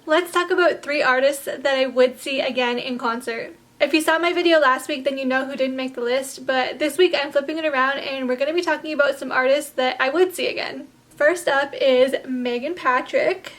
Let's talk about 3 artists that I would see again in concert. If you saw my video last week, then you know who didn't make the list, but this week I'm flipping it around and we're going to be talking about some artists that I would see again. First up is Megan Patrick.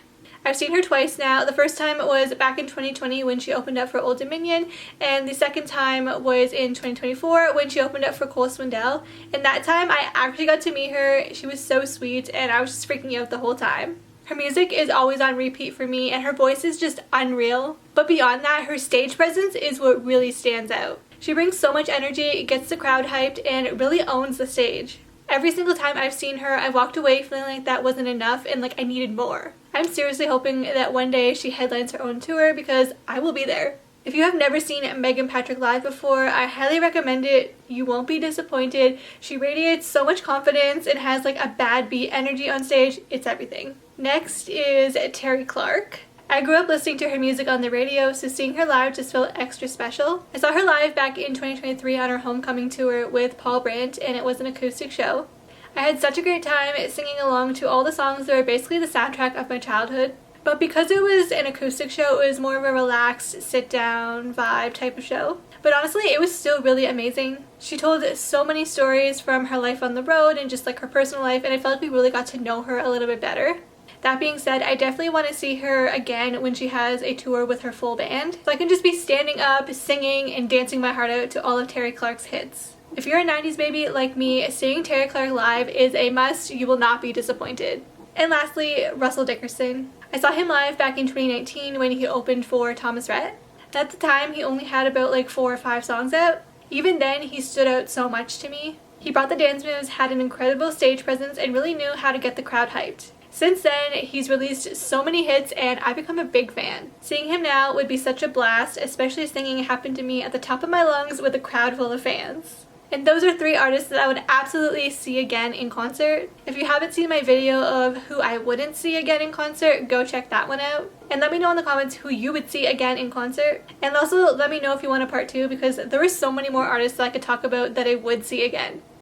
I've seen her twice now. The first time was back in 2020 when she opened up for Old Dominion, and the second time was in 2024 when she opened up for Cole Swindell. And that time I actually got to meet her. She was so sweet and I was just freaking out the whole time. Her music is always on repeat for me and her voice is just unreal. But beyond that, her stage presence is what really stands out. She brings so much energy, gets the crowd hyped, and really owns the stage. Every single time I've seen her, I've walked away feeling like that wasn't enough and like I needed more. I'm seriously hoping that one day she headlines her own tour because I will be there. If you have never seen Megan Patrick live before, I highly recommend it. You won't be disappointed. She radiates so much confidence and has like a bad beat energy on stage. It's everything. Next is Terry Clark. I grew up listening to her music on the radio, so seeing her live just felt extra special. I saw her live back in 2023 on her homecoming tour with Paul Brandt, and it was an acoustic show. I had such a great time singing along to all the songs that were basically the soundtrack of my childhood. But because it was an acoustic show, it was more of a relaxed, sit-down vibe type of show. But honestly, it was still really amazing. She told so many stories from her life on the road and just like her personal life, and I felt like we really got to know her a little bit better. That being said, I definitely want to see her again when she has a tour with her full band, so I can just be standing up, singing, and dancing my heart out to all of Terry Clark's hits. If you're a 90s baby like me, seeing Terry Clark live is a must. You will not be disappointed. And lastly, Russell Dickerson. I saw him live back in 2019 when he opened for Thomas Rhett. At the time, he only had about like 4 or 5 songs out. Even then, he stood out so much to me. He brought the dance moves, had an incredible stage presence, and really knew how to get the crowd hyped. Since then, he's released so many hits and I've become a big fan. Seeing him now would be such a blast, especially singing Happened to Me at the top of my lungs with a crowd full of fans. And those are 3 artists that I would absolutely see again in concert. If you haven't seen my video of who I wouldn't see again in concert, go check that one out. And let me know in the comments who you would see again in concert. And also let me know if you want a part 2 because there are so many more artists that I could talk about that I would see again.